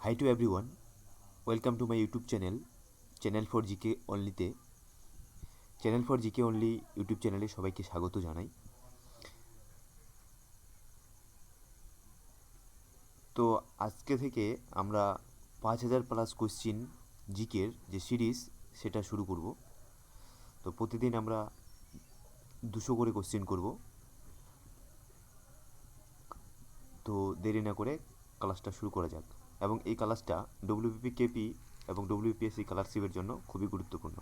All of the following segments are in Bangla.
Hi to everyone. Welcome to my YouTube channel, Channel for GK Only-তে channel for GK only YouTube চ্যানেলে সবাইকে স্বাগত জানাই। তো আজকে থেকে আমরা 5000+ কোশ্চিন জিকের যে সিরিজ সেটা শুরু করব। তো প্রতিদিন আমরা 200 করে কোশ্চিন করব। তো দেরি না করে ক্লাসটা শুরু করা যাক। এবং এই ক্লাসটা ডব্লিউবিপি কেপি এবং ডব্লিউপিএসসি স্কলারশিপের জন্য খুবই গুরুত্বপূর্ণ।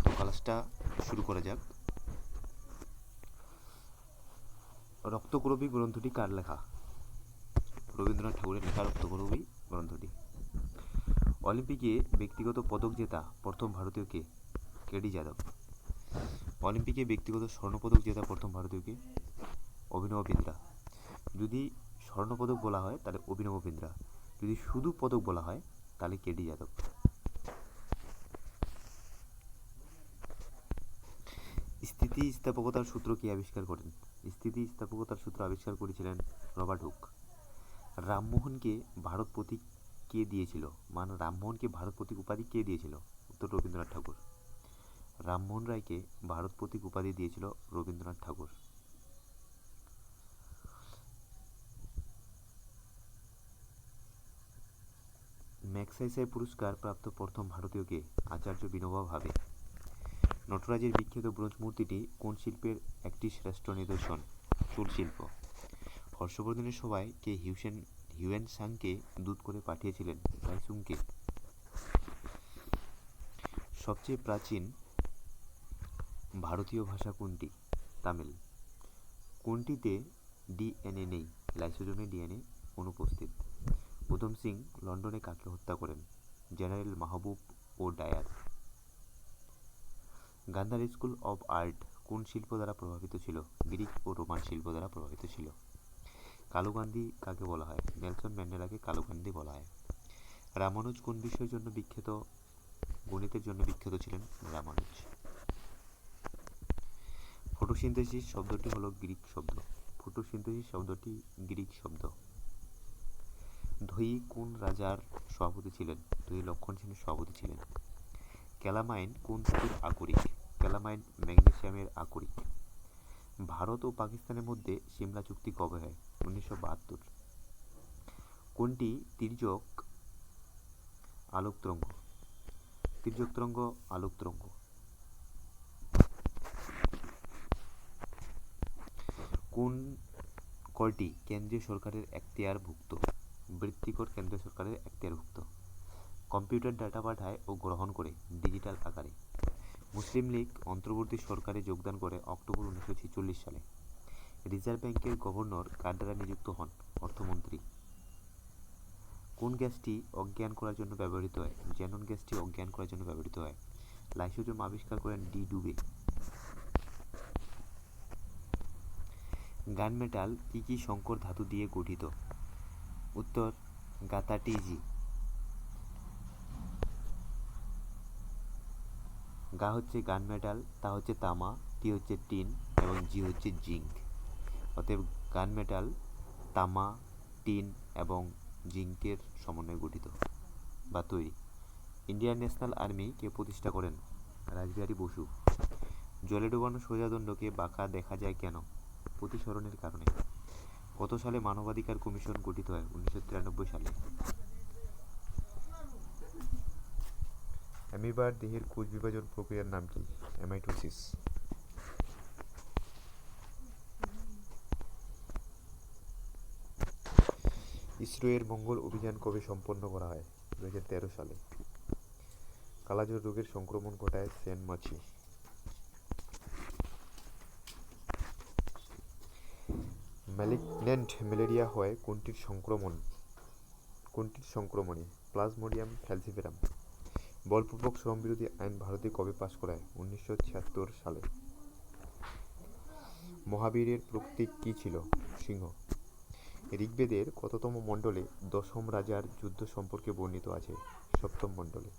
তো ক্লাসটা শুরু করা যাক। রক্তকরবী গ্রন্থটি কার লেখা? রবীন্দ্রনাথ ঠাকুরের লেখা রক্তকরবী গ্রন্থটি। অলিম্পিকে ব্যক্তিগত পদক জেতা প্রথম ভারতীয় কে? কেডি যাদব। অলিম্পিকে ব্যক্তিগত স্বর্ণপদক জেতা প্রথম ভারতীয় কে? অভিনব বিন্দ্রা। যদি স্বর্ণপদক বলা হয় তাহলে অভিনব বিন্দ্রা, যদি শুধু পদক বলা হয় তাহলে কেডি যাদব। স্থিতিস্থাপকতার সূত্র কে আবিষ্কার করেন? স্থিতিস্থাপকতার সূত্র আবিষ্কার করেছিলেন রবার্ট হুক। রামমোহনকে ভারত প্রতীক কে দিয়েছিল? রামমোহনকে ভারত প্রতীক উপাধি কে দিয়েছিল? উত্তর রবীন্দ্রনাথ ঠাকুর। রামমোহন রায়কে ভারত প্রতীক উপাধি দিয়েছিল রবীন্দ্রনাথ ঠাকুর। ম্যাগসাইসে পুরস্কার প্রাপ্ত প্রথম ভারতীয় কে? আচার্য বিনোবা ভাবে। নটরাজের বিখ্যাত ব্রোঞ্জ মূর্তিটি কোন শিল্পের একটি শ্রেষ্ঠ নিদর্শন? চুল শিল্প। হর্ষবর্ধনের সভায় কে হিউয়েন সাংকে দূত করে পাঠিয়েছিলেন? লাইসুংকে। সবচেয়ে প্রাচীন ভারতীয় ভাষা কোনটি? তামিল। কোনটিতে ডিএনএ নেই? লাইসোজোমে ডিএনএ অনুপস্থিত। উধম সিং লন্ডনে কাকে হত্যা করেন? জেনারেল মাহবুব ও Dyer. Gandhara school of art কোন শিল্প দ্বারা প্রভাবিত ছিল? গ্রিক ও রোমান শিল্প দ্বারা প্রভাবিত ছিল। কালো গান্ধী কাকে বলা হয়? নেলসন ম্যান্ডেলাকে কালো গান্ধী বলা হয়। রামানুজ কোন বিষয়ের জন্য বিখ্যাত? গণিতের জন্য বিখ্যাত ছিলেন রামানুজ। ফটোসিনথেসিস শব্দটি হলো গ্রিক শব্দ। ফটোসিনথেসিস শব্দটি গ্রিক শব্দ। ধই কোন রাজার সভাপতি ছিলেন? ধই লক্ষণ সেনের সভাপতি ছিলেন। ক্যালামাইন কোন ধাতুর আকরিক? ক্যালামাইন ম্যাগনেসিয়ামের আকরিক। ভারত ও পাকিস্তানের মধ্যে সিমলা চুক্তি কবে হয়? 1972। কোনটি তির্যক আলোক তরঙ্গ? তির্যক তরঙ্গ আলোক তরঙ্গ। কোন করটি কেন্দ্রীয় সরকারের এখতিয়ারভুক্ত? বৃত্তিকর কেন্দ্রীয় সরকারের এখতিয়ারভুক্ত। কম্পিউটার ডাটা পাঠায় ও গ্রহণ করে ডিজিটাল আকারে। মুসলিম লীগ অন্তর্বর্তী সরকারে যোগদান করে অক্টোবর 1946 সালে। রিজার্ভ ব্যাংকের গভর্নর কার দ্বারা নিযুক্ত হন? অর্থমন্ত্রী। কোন গ্যাসটি অজ্ঞান করার জন্য ব্যবহৃত হয়? জ্যানন গ্যাসটি অজ্ঞান করার জন্য ব্যবহৃত হয়। লাইসোজোম আবিষ্কার করেন ডি ডুবে। গান মেটাল কি কি সংকর ধাতু দিয়ে গঠিত? উত্তর গাতা টিজি। গা হচ্ছে গান মেটাল, তা হচ্ছে তামা, টি হচ্ছে টিন এবং জি হচ্ছে জিঙ্ক। অতএব গান মেটাল তামা, টিন এবং জিঙ্কের সমন্বয়ে গঠিত বা তৈরি। ইন্ডিয়ান ন্যাশনাল আর্মি কে প্রতিষ্ঠা করেন? রাসবিহারী বসু। জলে ডোবানো সোজা দণ্ডকে বাঁকা দেখা যায় কেন? প্রতিসরণের কারণে। কত সালে মানবাধিকার কমিশন গঠিত হয়? 1993 সালে। অ্যামিবার দেহের কোষ বিভাজন প্রক্রিয়ার নাম কি? অ্যামাইটোসিস। ইসরো-এর মঙ্গল অভিযান কবে সম্পন্ন করা হয়? 2013 সালে। কালাজ্বর রোগের সংক্রমণ ঘটায় সেন মাছি। ম্যালিগন্যান্ট ম্যালেরিয়া হয় কোনটির সংক্রমণে? প্লাজমোডিয়াম ফ্যালসিফেরাম। বলপূর্বক শ্রমবিরোধী আইন ভারতে কবে পাশ করায়? 1976 সালে। মহাবীরের প্রতীক কি ছিল? সিংহ। ঋগ্বেদের কততম মণ্ডলে দশম রাজার যুদ্ধ সম্পর্কে বর্ণিত আছে? সপ্তম মণ্ডলে।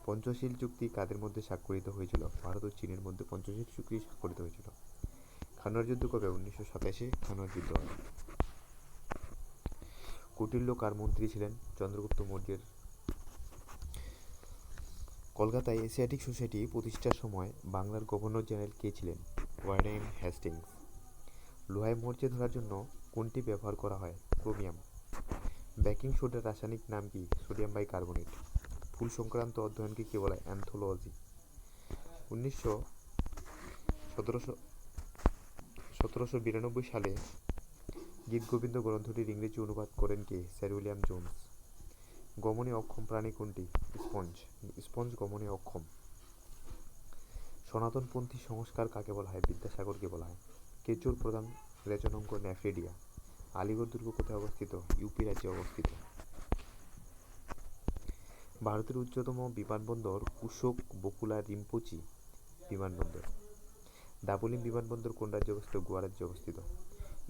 পঞ্চশীল চুক্তি কাদের মধ্যে স্বাক্ষরিত হয়েছিল? ভারত ও চীনের মধ্যে পঞ্চশীল চুক্তি স্বাক্ষরিত হয়েছিল। খানোয়ার যুদ্ধ কবে? 1927-এ খানোয়ার যুদ্ধ হয়। কৌটিল্য কার মন্ত্রী ছিলেন? চন্দ্রগুপ্ত মৌর্যের। কলকাতায় এশিয়াটিক সোসাইটি প্রতিষ্ঠার সময় বাংলার গভর্নর জেনারেল কে ছিলেন? Warren Hastings. লোহায় মরচে ধরার জন্য কোনটি ব্যবহার করা হয়? ক্রোমিয়াম। বেকিং সোডার রাসায়নিক নাম কি? Sodium bicarbonate. ফুল সংক্রান্ত অধ্যয়নকে কি বলা হয়? অ্যানথোলজি। 1792 সালে গীতগোবিন্দ গ্রন্থটির ইংরেজি অনুবাদ করেন কে? Sir William Jones. গমনে অক্ষম প্রাণী কোনটি? স্পঞ্জ। স্পঞ্জ গমনে অক্ষম। সনাতনপন্থী সংস্কার কাকে বলা হয়? বিদ্যাসাগরকে বলা হয়। কেঁচোর প্রধান রেচনাঙ্গ ন্যাফ্রেডিয়া। আলিগড় দুর্গ কোথায় অবস্থিত? ইউপি রাজ্যে অবস্থিত। ভারতের উচ্চতম বিমানবন্দর কুশোক বকুলা রিম্পোচি বিমানবন্দর। দাবলিম বিমানবন্দর কোন রাজ্যে অবস্থিত? গোয়া রাজ্যে অবস্থিত।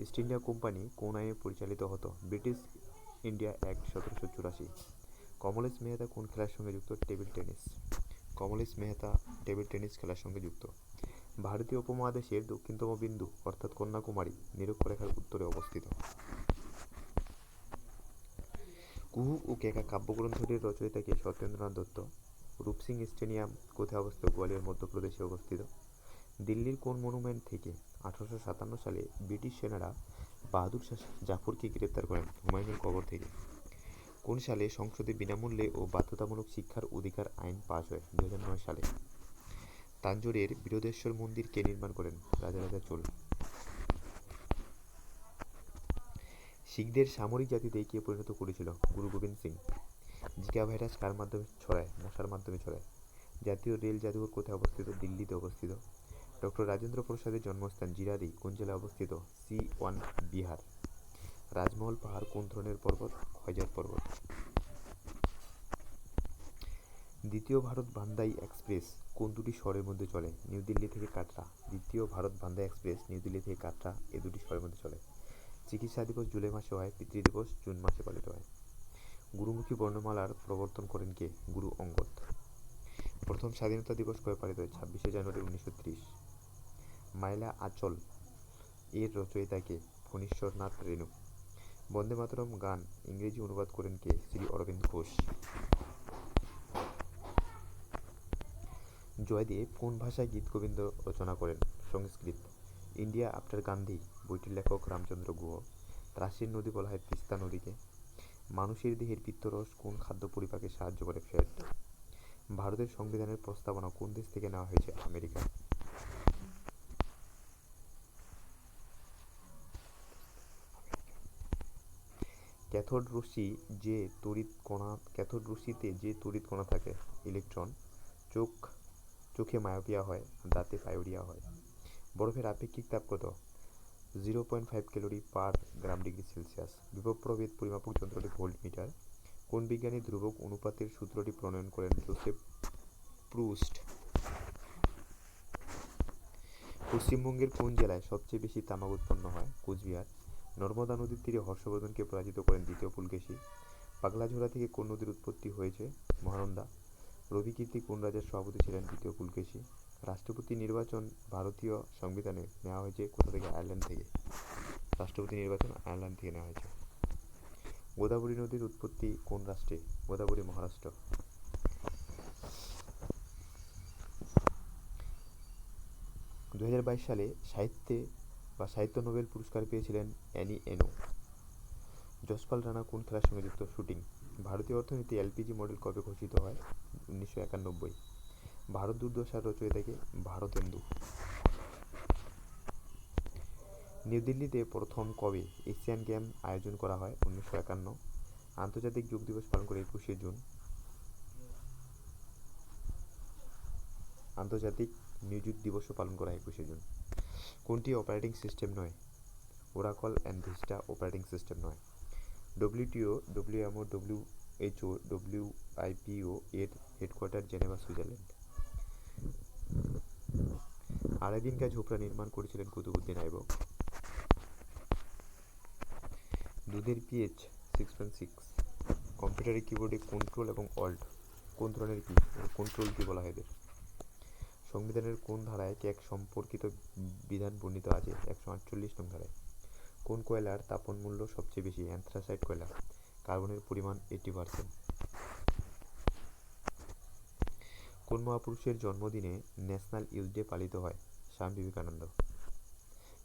ইস্ট ইন্ডিয়া কোম্পানি কোন আইনে পরিচালিত হতো? British India act 1784। Kamlesh Mehta কোন খেলার সঙ্গে যুক্ত? Table tennis. Kamlesh Mehta table tennis খেলার সঙ্গে যুক্ত। ভারতীয় উপমহাদেশের দক্ষিণতম বিন্দু অর্থাৎ কন্যাকুমারী নিরক্ষরেখার উত্তরে অবস্থিত। কুহু ও কেকা কাব্যগ্রন্থটির রচয়িতা কে? সত্যেন্দ্রনাথ দত্ত। রূপসিং স্টেডিয়াম কোথায় অবস্থিত? গোয়ালিয়র মধ্যপ্রদেশে অবস্থিত। দিল্লির কোন মনুমেন্ট থেকে 1857 সালে ব্রিটিশ সেনারা বাহাদুর শাহ জাফরকে গ্রেপ্তার করেন? হুমায়ুনের কবর থেকে। কোন সালে সংসদে বিনামূল্যে ও বাধ্যতামূলক শিক্ষার অধিকার আইন পাশ হয়? 2009 সালে। তাঞ্জোরের বীরদেশ্বর মন্দির কে নির্মাণ করেন? রাজারাজা চোল। শিখদের সামরিক জাতিতে কে পরিণত করেছিল? গুরু গোবিন্দ সিং। জিকা ভাইরাস কার মাধ্যমে ছড়ায়? মশার মাধ্যমে ছড়ায়। জাতীয় রেল জাদুঘর কোথায় অবস্থিত? দিল্লিতে অবস্থিত। ডক্টর রাজেন্দ্র প্রসাদের জন্মস্থান জিরাদি কোন জেলায় অবস্থিত? C1 বিহার। রাজমহল পাহাড় কোন ধরনের পর্বত? ক্ষয়জাত পর্বত। দ্বিতীয় ভারত বান্দাই এক্সপ্রেস কোন দুটি শহরের মধ্যে চলে? নিউ দিল্লি থেকে কাটরা। দ্বিতীয় ভারত বান্দাই এক্সপ্রেস নিউ দিল্লি থেকে কাটরা এ দুটি শহরের মধ্যে চলে। চিকিৎসা দিবস জুলাই মাসে হয়, পিতৃদিবস জুন মাসে পালিত হয়। গুরুমুখী বর্ণমালার প্রবর্তন করেন কে? গুরু অঙ্গদ। প্রথম স্বাধীনতা দিবস কবে পালিত হয়? 26শে জানুয়ারি 1930। মাইলা আঁচল এর রচয়িতা কে? ফণীশ্বরনাথ রেণু। বন্দে মাতরম গান ইংরেজি অনুবাদ করেন কে? শ্রী অরবিন্দ ঘোষ। জয়দেব কোন ভাষায় গীতগোবিন্দ রচনা করেন? সংস্কৃত। ইন্ডিয়া আফটার গান্ধী বইটির লেখক রামচন্দ্র গুহ। ত্রাসের নদী বলা হয় তিস্তা নদীকে। মানুষের দেহের পিত্তরস কোন খাদ্য পরিপাকে সাহায্য করে? ফ্যাট। ভারতের সংবিধানের প্রস্তাবনা কোন দেশ থেকে নেওয়া হয়েছে? আমেরিকা। ক্যাথোড রশ্মিতে যে তড়িৎ কণা থাকে? ইলেকট্রন। চোখে মায়োপিয়া হয়, দাঁতে পায়োরিয়া হয়। বরফের আপেক্ষিক তাপ কত? 0.5 ক্যালোরি পার গ্রাম ডিগ্রি সেলসিয়াস। বিভব প্রভেদ পরিমাপক যন্ত্রটি ভোল্টমিটার। কোন বিজ্ঞানী ধ্রুবক অনুপাতের সূত্রটি প্রণয়ন করেন? জোসেফ প্রুস্ট। পশ্চিমবঙ্গের কোন জেলায় সবচেয়ে বেশি তামাক উৎপন্ন হয়? কোচবিহার। নর্মদা নদীর তীরে হর্ষবর্ধনকে পরাজিত করেন দ্বিতীয় পুলকেশী। পাগলাঝোড়া থেকে কোন নদীর উৎপত্তি হয়েছে? মহানন্দা। রবিকীর্তি কোন রাজার সভাপতি ছিলেন? দ্বিতীয় পুলকেশী। রাষ্ট্রপতি নির্বাচন ভারতীয় সংবিধানে নেওয়া হয়েছে কোথা থেকে? আয়ারল্যান্ড থেকে। রাষ্ট্রপতি নির্বাচন আয়ারল্যান্ড থেকে নেওয়া হয়েছে। গোদাবরী নদীর উৎপত্তি কোন রাষ্ট্রে? গোদাবরী মহারাষ্ট্র। 2022 সালে সাহিত্য নোবেল পুরস্কার পেয়েছিলেন অ্যানি এনো। যশপাল রাণা কোন খেলার সঙ্গে যুক্ত? শুটিং। ভারতীয় অর্থনীতি এলপিজি মডেল কবে ঘোষিত হয়? 1991। ভারত দুর্দশার রচয়িতা কে? ভারতেন্দু। নিউ দিল্লিতে প্রথম কবে এশিয়ান গেম আয়োজন করা হয়? 1951। আন্তর্জাতিক যোগ দিবস পালন করে 21শে জুন। আন্তর্জাতিক মিউজিক দিবসও পালন করা হয় 21শে জুন। কোনটি অপারেটিং সিস্টেম নয়? Oracle and vista operating system নয়। ডব্লিউটিও, ডব্লিউএমও, ডব্লিউএইচও, ডব্লিউআইপিও এর হেডকোয়ার্টার জেনেভা, সুইজারল্যান্ড। আলাদিন কা ঝোপড়া নির্মাণ করেছিলেন কুতুবউদ্দিন আইবক। দুধের পিএইচ 6.6। কম্পিউটারের কিবোর্ডে কন্ট্রোল এবং অল্ট কোন ধরনের কি? কন্ট্রোল কি বলা হয় এদের। সংবিধানের কোন ধারায় ক্যাগ সম্পর্কিত বিধান বর্ণিত আছে? 148 নং ধারায়। কোন কয়লার তাপন মূল্য সবচেয়ে বেশি? অ্যান্থ্রাসাইট কয়লা। কার্বনের পরিমাণ 80%। কোন মহাপুরুষের জন্মদিনে ন্যাশনাল ইউথ ডে পালিত হয়? স্বামী বিবেকানন্দ।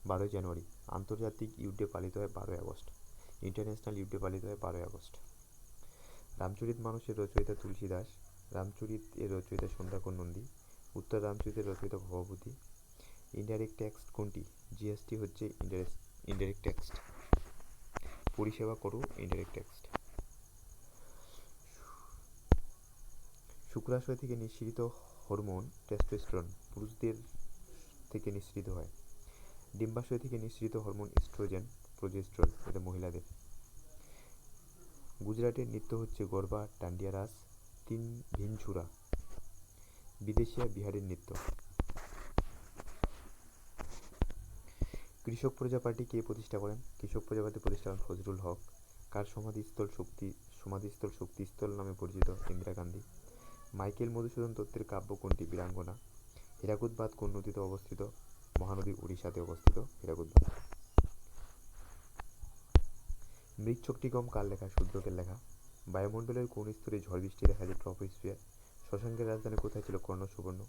12ই জানুয়ারি। আন্তর্জাতিক ইউথ ডে পালিত হয় 12ই আগস্ট। ইন্টারন্যাশনাল ইউথ ডে পালিত হয় 12ই আগস্ট। রামচরিত মানসের রচয়িতা তুলসী দাস। রামচরিত এর রচয়িতা সন্ধ্যাকর নন্দী। উত্তর রামচরিতের রচয়িতা ভবভূতি। ইনডাইরেক্ট ট্যাক্স কোনটি? জিএসটি হচ্ছে ইনডাইরেক্ট ট্যাক্স। পরিষেবা করো ইনডাইরেক্ট ট্যাক্স। শুক্রাশয় থেকে নিঃসৃত হরমোন টেস্টোস্টেরন পুরুষদের থেকে নিঃসৃত হয়। ডিম্বাশয় থেকে নিঃসৃত হরমোন ইস্ট্রোজেন, প্রোজেস্টেরন এটা মহিলাদের। গুজরাটের নৃত্য হচ্ছে গরবা, ডান্ডিয়া রাস, তিন ভিনছুরা। বিদেশিয়া বিহারের নৃত্য। কৃষক প্রজা পার্টি কে প্রতিষ্ঠা করেন? কৃষক প্রজা পার্টি প্রতিষ্ঠা করেন ফজলুল হক। কার সমাধিস্থল শক্তিস্থল নামে পরিচিত? ইন্দিরা গান্ধী। মাইকেল মধুসূদন দত্তের কাব্য কোনটি? বীরাঙ্গনা। হীরাকুদ বাঁধ কোন নদীতে অবস্থিত? মহানদী উড়িষ্যাতে অবস্থিত হীরাকুদ বাঁধ। মৃচ্ছকটিকম কার লেখা? শূদ্রকের লেখা। বায়ুমণ্ডলের কোন স্তরে ঝড় বৃষ্টি দেখা যায়? ট্রপোস্ফিয়ার। শশাঙ্কের রাজধানী কোথায় ছিল? কর্ণ সুবর্ণ।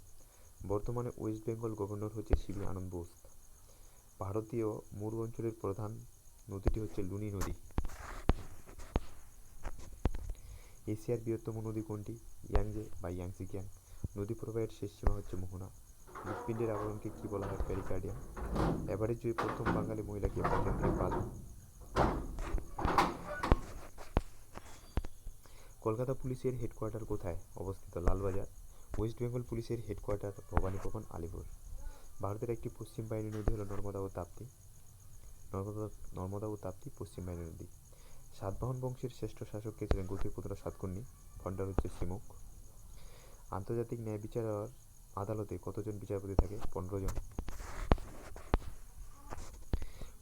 বর্তমানে ওয়েস্ট বেঙ্গল গভর্নর হচ্ছে সিবি আনন্দ বোস। ভারতীয় মরু অঞ্চলের প্রধান নদীটি হচ্ছে লুনি নদী। এশিয়ার বৃহত্তম নদী কোনটি? ইয়াংজে বা ইয়াংসিকিয়াং। নদী প্রবাহের শেষ সীমা হচ্ছে মোহনা। হৃৎপিণ্ডের আবরণকে কি বলা হয়? পেরিকার্ডিয়াম। এভারেস্ট জয়ী প্রথম বাঙালি মহিলা কে? ভূপেন্দ্র পাল। কলকাতা পুলিশের হেডকোয়ার্টার কোথায় অবস্থিত? লালবাজার। ওয়েস্ট বেঙ্গল পুলিশের হেডকোয়ার্টার ভবানীভবন, আলিপুর। ভারতের একটি পশ্চিম বাহিনী নদী হল নর্মদা ও তাপ্তি। নর্মদা ও তাপ্তি পশ্চিম বাহিনী নদী। সাতবাহন বংশের শ্রেষ্ঠ শাসক কে ছিলেন? গৌতমীপুত্র সাতকর্ণী। ফন্ডার হচ্ছে সিমুক। আন্তর্জাতিক ন্যায় বিচার আদালতে কতজন বিচারপতি থাকে? 15 জন।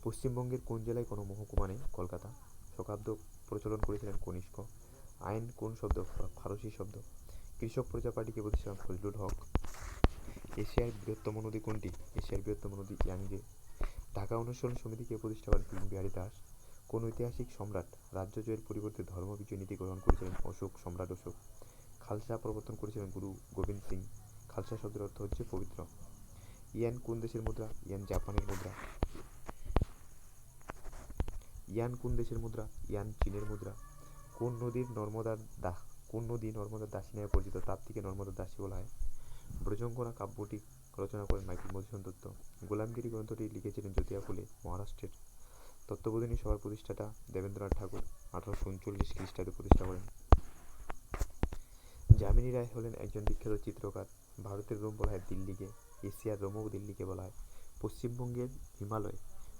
পশ্চিমবঙ্গের কোন জেলায় কোনো মহকুমা নেই? কলকাতা। শকাব্দ প্রচলন করেছিলেন কনিষ্ক। আইন কোন শব্দ? ফারসি শব্দ। কৃষক প্রজা পার্টি কে প্রতিষ্ঠা করেন? ফজলুল হক। এশিয়ার বৃহত্তম নদী কোনটি? এশিয়ার বৃহত্তম নদী ইয়াংজে। ঢাকা অনুসরণ সমিতি কে প্রতিষ্ঠা করেন? পুলিন বিহারী দাস। কোন ঐতিহাসিক সম্রাট রাজ্য জয়ের পরিবর্তে ধর্ম বিজয় নীতি গ্রহণ করেছিলেন? সম্রাট অশোক। খালসা প্রবর্তন করেছিলেন গুরু গোবিন্দ সিং। খালসা শব্দের অর্থ হচ্ছে পবিত্র। ইয়ান কোন দেশের মুদ্রা? ইয়ান জাপানের মুদ্রা। ইয়ান কোন দেশের মুদ্রা? ইয়ান চীনের মুদ্রা। কোন নদী নর্মদার দাসী নামে পরিচিত? তাপ্তিকে নর্মদার দাসী বলা হয়। ব্রজঙ্গনা কাব্যটি রচনা করেন মাইকেল মধুসূদন দত্ত। গোলামগিরি গ্রন্থটি লিখেছিলেন জ্যোতিয়া ফুলে, মহারাষ্ট্রের। তত্ত্ববোধিনী সভার প্রতিষ্ঠাতা দেবেন্দ্রনাথ ঠাকুর 1839 খ্রিস্টাব্দে প্রতিষ্ঠা করেন। যামিনী রায় হলেন একজন বিখ্যাত চিত্রকার। ভারতের রোম বলা হয় দিল্লিকে। এশিয়ার রোমও দিল্লিকে বলা হয়। পশ্চিমবঙ্গের হিমালয়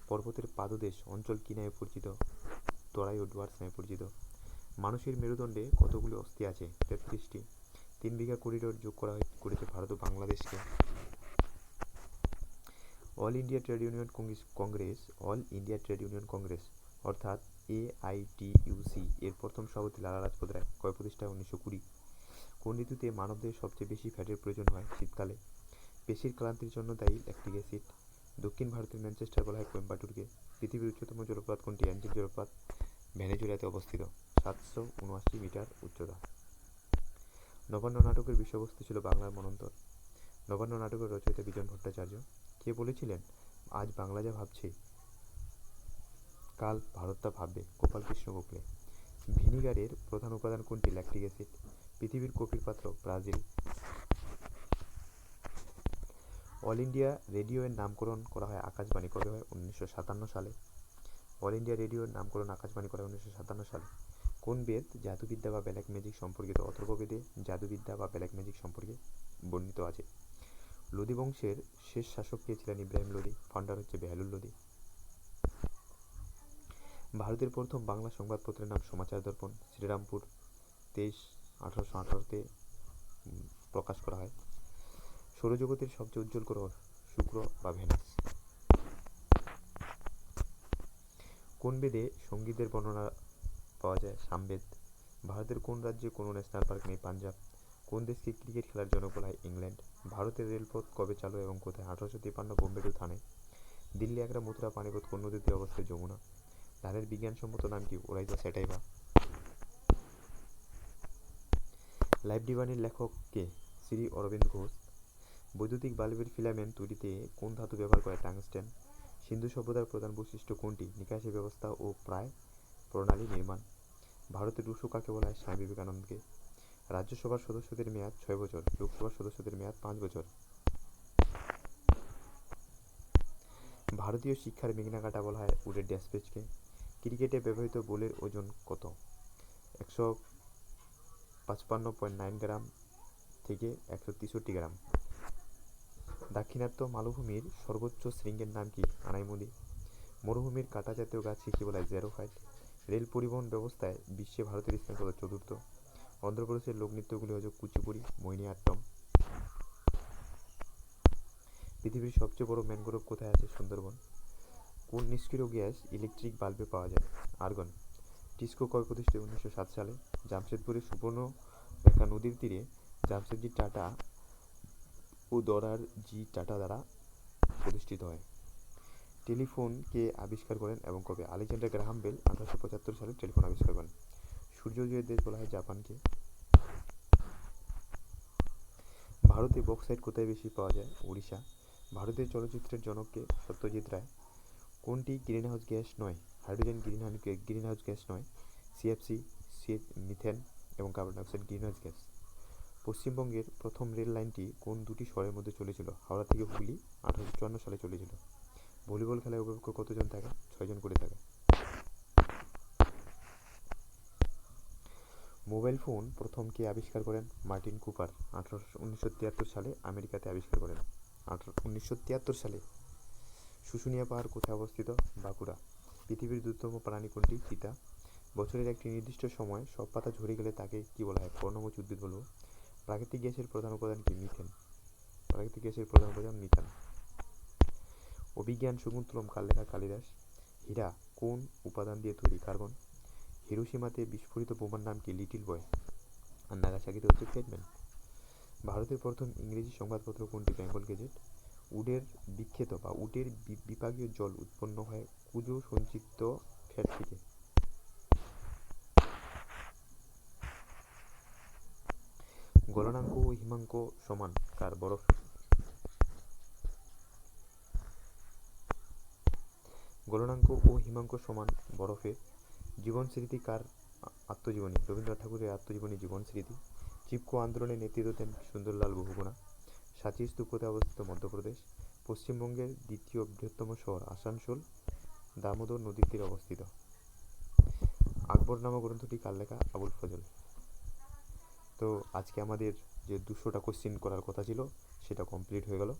পর্বতের পাদদেশ অঞ্চল কি নামে পরিচিত? তরাই ও ডুয়ার্স নামে পরিচিত। মানুষের মেরুদণ্ডে কতগুলি অস্থি আছে? 33টি। 3 বিঘা করিডোর যোগ করেছে ভারত ও বাংলাদেশকে। All India trade union Congress অর্থাৎ AITUC এর প্রথম সভাপতি লালা লাজপত রায়। কয় প্রতিষ্ঠা? 1920। কোন ঋতুতে মানবদেহে সবচেয়ে বেশি ফ্যাটের প্রয়োজন হয়? শীতকালে। পেশির ক্লান্তির জন্য দায়ী ল্যাকটিক অ্যাসিড। দক্ষিণ ভারতের ম্যানচেস্টার বলা হয় কোয়েম্বাটুরকে। পৃথিবীর উচ্চতম জলপ্রপাত কোনটি? অ্যাঞ্জেল জলপ্রপাত, ভেনেজুয়েলাতে অবস্থিত। 779 মিটার উচ্চতা। নবান্ন নাটকের বিষয়বস্তু ছিল বাংলার মন্বন্তর। নবান্ন নাটকের রচয়িতা বিজন ভট্টাচার্য। কে বলেছিলেন আজ বাংলা যা ভাবছে কাল ভারত তা ভাববে? গোপাল কৃষ্ণ গোখলে। ভিনিগারের প্রধান উপাদান কোনটি? Lactic acid. পৃথিবীর কফির পাত্র? ব্রাজিল। অল ইন্ডিয়া রেডিও এর নামকরণ করা হয় আকাশবাণী কবে হয়? 1957 সালে। অল ইন্ডিয়া রেডিওর নামকরণ আকাশবাণী করা হয় 1957 সালে। কোন বেদ জাদুবিদ্যা বা ব্ল্যাক ম্যাজিক সম্পর্কিত? অথর্ববেদে জাদুবিদ্যা বা ব্ল্যাক ম্যাজিক সম্পর্কে বর্ণিত আছে। লোদি বংশের শেষ শাসক কে ছিলেন? ইব্রাহিম লোদি। ফাউন্ডার হচ্ছে বেহালুল লোদি। ভারতের প্রথম বাংলা সংবাদপত্রের নাম সমাচার দর্পণ। শ্রীরামপুর 23/1818 প্রকাশ করা হয়। সৌরজগতের সবচেয়ে উজ্জ্বল গ্রহ শুক্র বা ভেনাস। কোন বেদে সঙ্গীতের বর্ণনা পাওয়া যায়? সামবেদ। ভারতের কোন রাজ্যে কোনো ন্যাশনাল পার্ক নেই? পাঞ্জাব। কোন দেশকে ক্রিকেট খেলার জনক বলা হয়? ইংল্যান্ড। ভারতের রেলপথ কবে চালু এবং কোথায়? 1853 বোম্বে টু থানে। দিল্লি, আগ্রা, মথুরা, পানিপথ কোন নদীতে অবস্থিত? যমুনা। ধানের বিজ্ঞানসম্মত নাম কি? ওরাইজা স্যাটাইভা। লাইফ ডিভাইনের লেখক কে? শ্রী অরবিন্দ ঘোষ। বৈদ্যুতিক বাল্বের ফিলামেন্ট তৈরিতে কোন ধাতু ব্যবহার করে? টাংস্টেন। সিন্ধু সভ্যতার প্রধান বৈশিষ্ট্য কোনটি? নিকাশী ব্যবস্থা ও প্রায় প্রণালী নির্মাণ। ভারতের রুশো কাকে বলা হয়? স্বামী বিবেকানন্দকে। রাজ্যসভার সদস্যদের মেয়াদ 6 বছর, লোকসভার সদস্যদের মেয়াদ 5 বছর। ভারতীয় শিক্ষার মেঘনাঘাটা বলা হয় উডের ড্যাশ পেজকে। ক্রিকেটে ব্যবহৃত বলের ওজন কত? 155.9 গ্রাম থেকে 163 গ্রাম। দাক্ষিণাত্য মালভূমির সর্বোচ্চ শৃঙ্গের নাম কি? আনাইমুদি। মরুভূমির কাঁটা জাতীয় গাছকে কি বলা হয়? জেরোফাইট। রেল পরিবহন ব্যবস্থায় বিশ্বে ভারতের স্থান কত? চতুর্থ। অন্ধ্রপ্রদেশের লোকনৃত্যগুলি হচ্ছে কুচিপুড়ি, মোহিনীআট্টম। পৃথিবীর সবচেয়ে বড় ম্যানগ্রোভ কোথায় আছে? সুন্দরবন। কোন নিষ্ক্রিয় গ্যাস ইলেকট্রিক বাল্বে পাওয়া যায়? আর্গন। টিস্কো কবে প্রতিষ্ঠিত? 1907 সালে। জামশেদপুরের সুবর্ণরেখা নদীর তীরে জামশেদজি টাটা ও দরারজি টাটা দ্বারা প্রতিষ্ঠিত হয়। টেলিফোন কে আবিষ্কার করেন এবং কবে? আলেকজান্ডার গ্রাহাম বেল 1875 সালে টেলিফোন আবিষ্কার করেন। সূর্যোদয়ের দেশ বলা হয় জাপানকে। ভারতে বক্সাইট কোথায় বেশি পাওয়া যায়? উড়িষ্যা। ভারতের চলচ্চিত্রের জনককে? সত্যজিৎ রায়। কোনটি গ্রিনহাউস গ্যাস নয়? হাইড্রোজেন গ্রিনহাউস গ্যাস নয়। সিএফসি, মিথেন এবং কার্বন ডাইঅক্সাইড গ্রিনহাউস গ্যাস। পশ্চিমবঙ্গের প্রথম রেল লাইনটি কোন দুটি শহরের মধ্যে চলেছিল? হাওড়া থেকে হুগলি 1854 সালে চলেছিল। ভলিবল খেলায় অভিভাবক কতজন থাকে? 6 জন করে থাকে। মোবাইল ফোন প্রথম কে আবিষ্কার করেন? মার্টিন কুপার 1973 সালে আমেরিকাতে আবিষ্কার করেন। 1973 সালে। শুশুনিয়া পাহাড় কোথায় অবস্থিত? বাঁকুড়া। পৃথিবীর দ্রুততম প্রাণী কোনটি? চিতা। বছরের একটি নির্দিষ্ট সময় সব পাতা ঝরে গেলে তাকে কি বলা হয়? পর্ণমোচী উদ্ভিদ বলবো। প্রাকৃতিক গ্যাসের প্রধান উপাদান কি? মিথেন। প্রাকৃতিক গ্যাসের প্রধান উপাদান মিথেন। অভিজ্ঞান শকুন্তলম কার লেখা? কালিদাস। হীরা কোন উপাদান দিয়ে তৈরি? কার্বন। হিরোশিমাতে বিস্ফোরিত বোমার নাম কি? Little boy. আর নাগাসাকিতে হচ্ছে ফেটম্যান। ভারতের প্রথম ইংরেজি সংবাদপত্র কোনটি? বেঙ্গল গেজেট। উডের বিক্ষেত বা উটের বিপাকীয় জল উৎপন্ন হয় কুজো সঞ্চিত ফ্যাট থেকে। গলনাঙ্ক ও হিমাঙ্ক সমান কার? বরফ। গলনাঙ্ক ও হিমাঙ্ক সমান বরফের। জীবন স্মৃতি কার আত্মজীবনী? রবীন্দ্রনাথ ঠাকুরের আত্মজীবনী জীবন স্মৃতি। চিপকো আন্দোলনে নেতৃত্ব দেন সুন্দরলাল বহুগুণা। সাঁচি স্তূপ কোথায় অবস্থিত? মধ্যপ্রদেশ। পশ্চিমবঙ্গের দ্বিতীয় বৃহত্তম শহর আসানসোল দামোদর নদীর তীরে অবস্থিত। আকবরনামা গ্রন্থটি কার লেখা? আবুল ফজল। তো আজকে আমাদের যে 200টা কোশ্চেন করার কথা ছিল সেটা কমপ্লিট হয়ে গেল।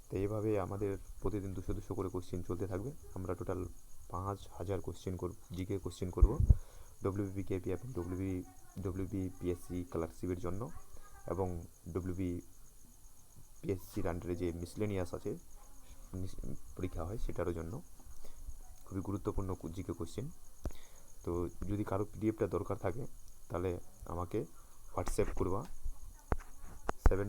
তো এইভাবে আমাদের প্রতিদিন 200 করে কোশ্চেন চলতে থাকবে। আমরা টোটাল 5000 কোশ্চেন জিকে কোশ্চেন করবো ডব্লিউবিপিকেপি এবং ডব্লিউবিপিএসসি ক্লার্কশিপের জন্য এবং ডব্লিউবিপিএসসির আন্ডারে যে মিসলেনিয়াস আছে পরীক্ষা হয় সেটারও জন্য খুবই গুরুত্বপূর্ণ জিকে কোশ্চেন। তো যদি কারো পিডিএফটা দরকার থাকে তাহলে আমাকে হোয়াটসঅ্যাপ করবা 7